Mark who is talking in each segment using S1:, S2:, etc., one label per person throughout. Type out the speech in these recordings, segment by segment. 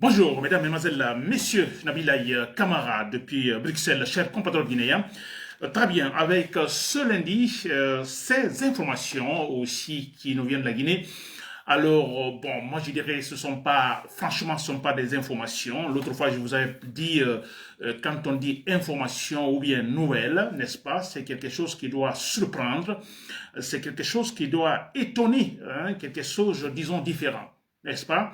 S1: Bonjour, mesdames, mesdemoiselles, messieurs, Nabilaï Kamara depuis Bruxelles, chers compatriotes guinéens. Très bien, avec ce lundi, ces informations aussi qui nous viennent de la Guinée. Alors, bon, moi je dirais, franchement, ce ne sont pas des informations. L'autre fois, je vous avais dit, quand on dit information ou bien nouvelle, n'est-ce pas, c'est quelque chose qui doit surprendre, c'est quelque chose qui doit étonner, hein, quelque chose, disons, différent, n'est-ce pas?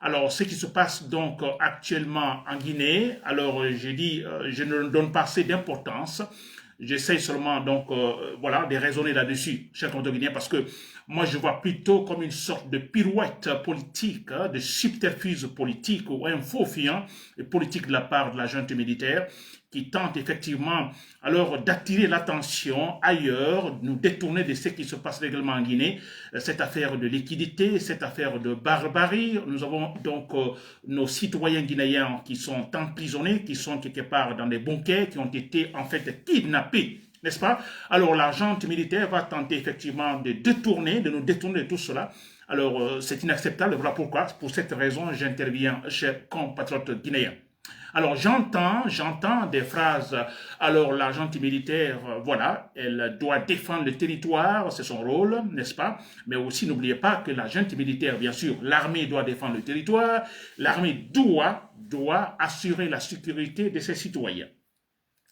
S1: Alors, ce qui se passe donc actuellement en Guinée, alors j'ai dit, je ne donne pas assez d'importance. J'essaie seulement donc voilà de raisonner là-dessus, cher compte guinéen, parce que moi je vois plutôt comme une sorte de pirouette politique, hein, de subterfuge politique ou un faux fiant politique de la part de la junte militaire qui tente effectivement alors d'attirer l'attention ailleurs, nous détourner de ce qui se passe régulièrement en Guinée, cette affaire de liquidité, cette affaire de barbarie. Nous avons donc nos citoyens guinéens qui sont emprisonnés, qui sont quelque part dans des bunkers, qui ont été en fait kidnappés, n'est-ce pas? Alors la junte militaire va tenter effectivement de nous détourner de tout cela. Alors c'est inacceptable, voilà pourquoi, pour cette raison, j'interviens, chers compatriotes guinéens. Alors j'entends des phrases, alors la junte militaire, voilà, elle doit défendre le territoire, c'est son rôle, n'est-ce pas? Mais aussi n'oubliez pas que la junte militaire, bien sûr, l'armée doit défendre le territoire, l'armée doit assurer la sécurité de ses citoyens,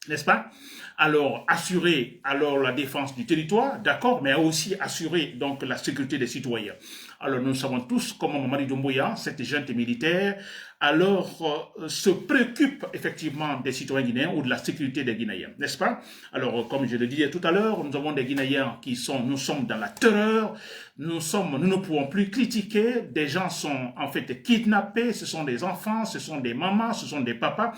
S1: n'est-ce pas? Alors, assurer alors la défense du territoire, d'accord, mais aussi assurer donc la sécurité des citoyens. Alors, nous savons tous comment Mamadi Doumbouya, cette junte militaire, alors se préoccupe effectivement des citoyens guinéens ou de la sécurité des Guinéens, n'est-ce pas? Alors, comme je le disais tout à l'heure, nous avons des Guinéens nous sommes dans la terreur, nous ne pouvons plus critiquer, des gens sont en fait kidnappés, ce sont des enfants, ce sont des mamans, ce sont des papas,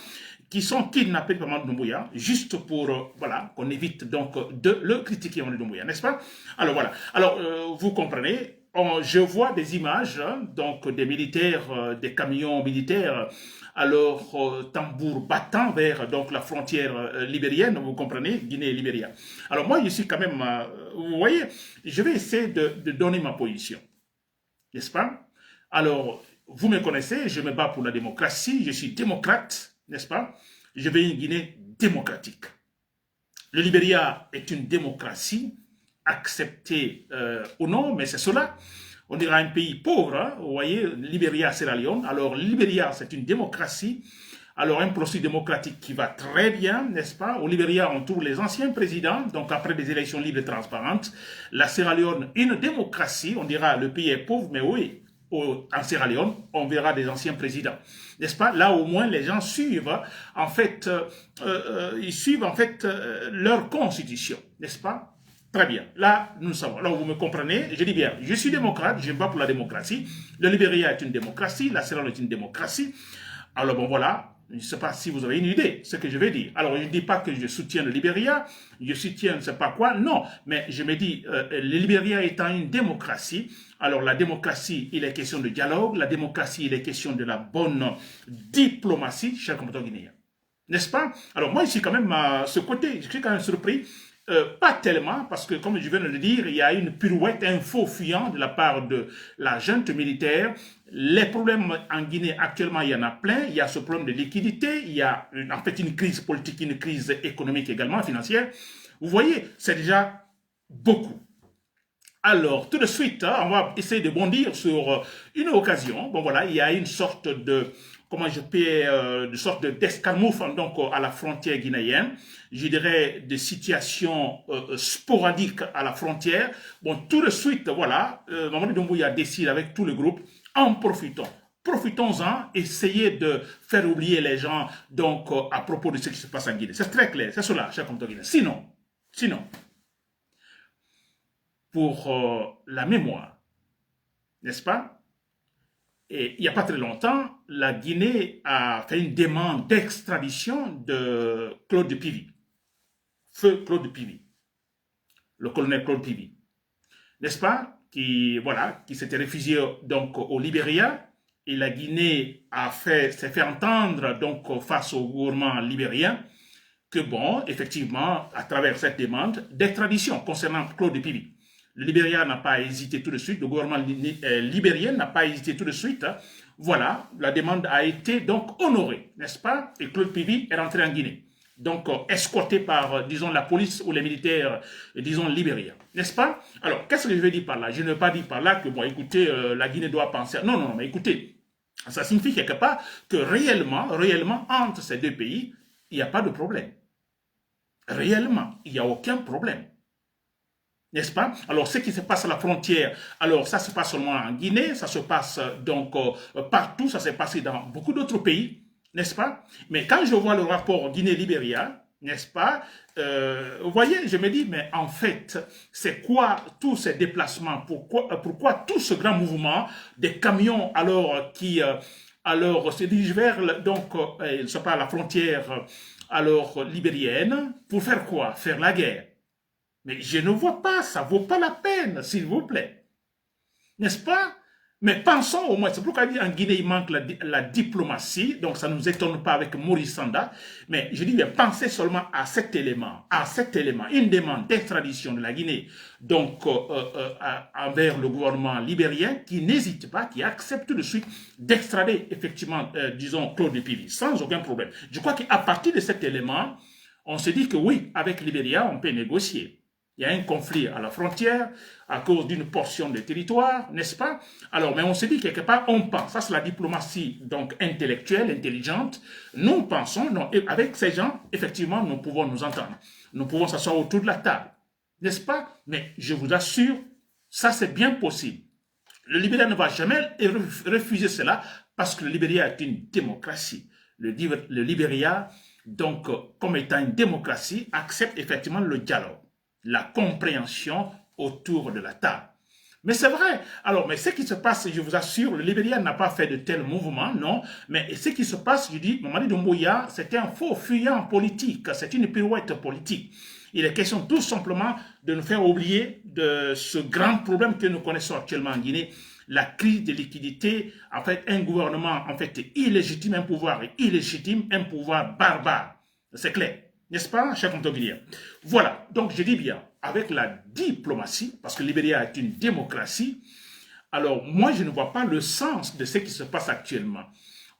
S1: qui sont kidnappés par Mamadi Doumbouya, juste pour, voilà, qu'on évite donc de le critiquer, Mamadi Doumbouya, n'est-ce pas? Alors voilà, alors vous comprenez, je vois des images, hein, donc des militaires, des camions militaires, alors tambour battant vers donc la frontière libérienne, vous comprenez, Guinée-Libéria. Alors moi, je suis quand même, vous voyez, je vais essayer de donner ma position, n'est-ce pas? Alors, vous me connaissez, je me bats pour la démocratie, je suis démocrate, n'est-ce pas? Je veux une Guinée démocratique. Le Libéria est une démocratie, acceptée ou non, mais c'est cela. On dirait un pays pauvre, hein? Vous voyez, Libéria, Sierra Leone. Alors, Libéria, c'est une démocratie. Alors, un processus démocratique qui va très bien, n'est-ce pas? Au Libéria, on trouve les anciens présidents, donc après des élections libres et transparentes. La Sierra Leone, une démocratie, on dira le pays est pauvre, mais oui, en Sierra Leone, on verra des anciens présidents, n'est-ce pas? Là, au moins, les gens suivent, en fait, ils suivent en fait leur constitution, n'est-ce pas? Très bien. Là, nous savons. Alors, vous me comprenez? Je dis bien, je suis démocrate, je me bats pour la démocratie. Le Libéria est une démocratie, la Sierra Leone est une démocratie. Alors, bon, voilà. Je ne sais pas si vous avez une idée, ce que je vais dire. Alors, je ne dis pas que je soutiens le Libéria, je soutiens je ne sais pas quoi, non. Mais je me dis, le Libéria étant une démocratie, alors la démocratie, il est question de dialogue, la démocratie, il est question de la bonne diplomatie, chers compatriotes guinéens. N'est-ce pas? Alors, moi, ici, quand même, à ce côté, je suis quand même surpris. Pas tellement, parce que, comme je viens de le dire, il y a une pirouette, un faux fuyant de la part de la junte militaire. Les problèmes en Guinée, actuellement, il y en a plein. Il y a ce problème de liquidité, il y a en fait une crise politique, une crise économique également, financière. Vous voyez, c'est déjà beaucoup. Alors, tout de suite, hein, on va essayer de bondir sur une occasion. Bon, voilà, il y a une sorte de, comment je peux, de sorte d'escarmouche donc à la frontière guinéenne. Je dirais des situations sporadiques à la frontière. Bon, tout de suite, voilà, Mamadi Doumbouya décide avec tout le groupe, en profitant. Profitons-en, essayez de faire oublier les gens donc à propos de ce qui se passe en Guinée. C'est très clair, c'est cela, cher compte Guinée. Sinon, pour la mémoire, n'est-ce pas? Et il n'y a pas très longtemps, la Guinée a fait une demande d'extradition de Claude Pivy, feu Claude Pivy, le colonel Claude Pivy, n'est-ce pas? Qui s'était réfugié donc au Libéria, et la Guinée s'est fait entendre donc face au gouvernement libérien que bon, effectivement, à travers cette demande d'extradition concernant Claude Pivy, le Libéria n'a pas hésité tout de suite, le gouvernement libérien n'a pas hésité tout de suite, hein, voilà, la demande a été donc honorée, n'est-ce pas? Et Claude Pivi est rentré en Guinée. Donc, escorté par, disons, la police ou les militaires, disons, libériens, n'est-ce pas? Alors, qu'est-ce que je veux dire par là? Je ne veux pas dire par là que, bon, écoutez, la Guinée doit penser... Non, non, non, mais écoutez, ça signifie quelque part que réellement, entre ces deux pays, il n'y a pas de problème. Réellement, il n'y a aucun problème. N'est-ce pas? Alors, ce qui se passe à la frontière, alors ça se passe seulement en Guinée, ça se passe donc partout, ça s'est passé dans beaucoup d'autres pays, n'est-ce pas? Mais quand je vois le rapport Guinée-Libéria, n'est-ce pas? Vous voyez, je me dis, mais en fait, c'est quoi tous ces déplacements? Pourquoi tout ce grand mouvement des camions alors qui alors se dirigent vers donc, je sais pas, la frontière alors libérienne pour faire quoi? Faire la guerre. Mais je ne vois pas, ça ne vaut pas la peine, s'il vous plaît. N'est-ce pas? Mais pensons au moins, c'est pourquoi en Guinée, il manque la diplomatie, donc ça ne nous étonne pas avec Maurice Sanda, mais je dis, mais pensez seulement à cet élément, une demande d'extradition de la Guinée, donc envers le gouvernement libérien, qui n'hésite pas, qui accepte de suite d'extrader, effectivement, disons, Claude Pivi, sans aucun problème. Je crois qu'à partir de cet élément, on se dit que oui, avec Libéria, on peut négocier. Il y a un conflit à la frontière à cause d'une portion de territoire, n'est-ce pas? Alors, mais on se dit quelque part, on pense, ça c'est la diplomatie donc intellectuelle, intelligente. Nous pensons, non, avec ces gens, effectivement, nous pouvons nous entendre. Nous pouvons s'asseoir autour de la table, n'est-ce pas? Mais je vous assure, ça c'est bien possible. Le Libéria ne va jamais refuser cela parce que le Libéria est une démocratie. Le Libéria, donc, comme étant une démocratie, accepte effectivement le dialogue, la compréhension autour de la table. Mais c'est vrai. Alors, mais ce qui se passe, je vous assure, le Libéria n'a pas fait de tel mouvement, non. Mais ce qui se passe, je dis, Mamadi Doumbouya, c'était un faux fuyant politique, c'est une pirouette politique. Il est question tout simplement de nous faire oublier de ce grand problème que nous connaissons actuellement en Guinée, la crise de liquidité, en fait, un gouvernement, en fait, illégitime, un pouvoir illégitime, un pouvoir barbare. C'est clair. N'est-ce pas, cher Guinéen? Voilà, donc je dis bien, avec la diplomatie, parce que le Libéria est une démocratie, alors moi je ne vois pas le sens de ce qui se passe actuellement.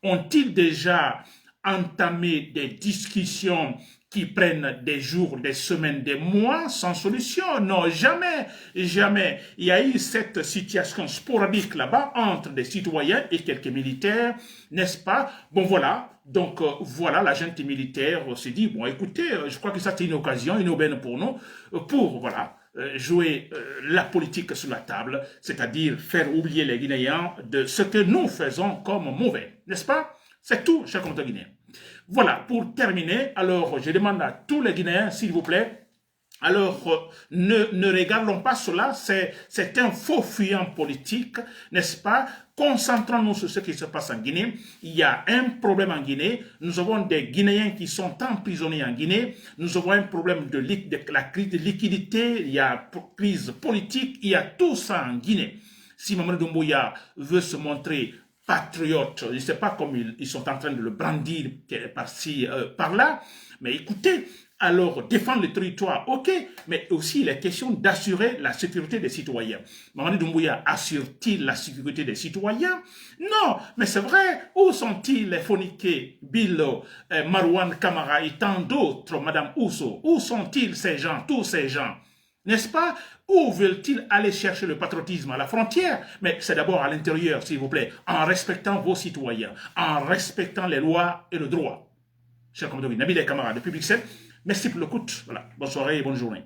S1: Ont-ils déjà entamé des discussions qui prennent des jours, des semaines, des mois sans solution? Non, jamais, jamais. Il y a eu cette situation sporadique là-bas entre des citoyens et quelques militaires, n'est-ce pas? Bon voilà. Donc, voilà, la junte militaire s'est dit, bon, écoutez, je crois que ça c'est une occasion, une aubaine pour nous, pour, voilà, jouer la politique sur la table, c'est-à-dire faire oublier les Guinéens de ce que nous faisons comme mauvais, n'est-ce pas? C'est tout, chers compatriotes guinéens. Voilà, pour terminer, alors je demande à tous les Guinéens, s'il vous plaît, alors, ne regardons pas cela, c'est un faux fuyant politique, n'est-ce pas? Concentrons-nous sur ce qui se passe en Guinée. Il y a un problème en Guinée. Nous avons des Guinéens qui sont emprisonnés en Guinée. Nous avons un problème de la crise de liquidité. Il y a crise politique. Il y a tout ça en Guinée. Si Mamadou Doumbouya veut se montrer patriote, je ne sais pas comment ils sont en train de le brandir par-ci, par-là, mais écoutez, alors défendre le territoire, ok, mais aussi il est question d'assurer la sécurité des citoyens. Mamadi Doumbouya assure-t-il la sécurité des citoyens? Non, mais c'est vrai, où sont-ils les Fonike, Billo, Marouane Kamara et tant d'autres, Madame Ousso? Où sont-ils ces gens, tous ces gens? N'est-ce pas? Où veulent-ils aller chercher le patriotisme? À la frontière? Mais c'est d'abord à l'intérieur, s'il vous plaît, en respectant vos citoyens, en respectant les lois et le droit. Chers compatriotes, Nabil et camarades depuis Bruxelles, merci pour l'écoute. Voilà. Bonne soirée et bonne journée.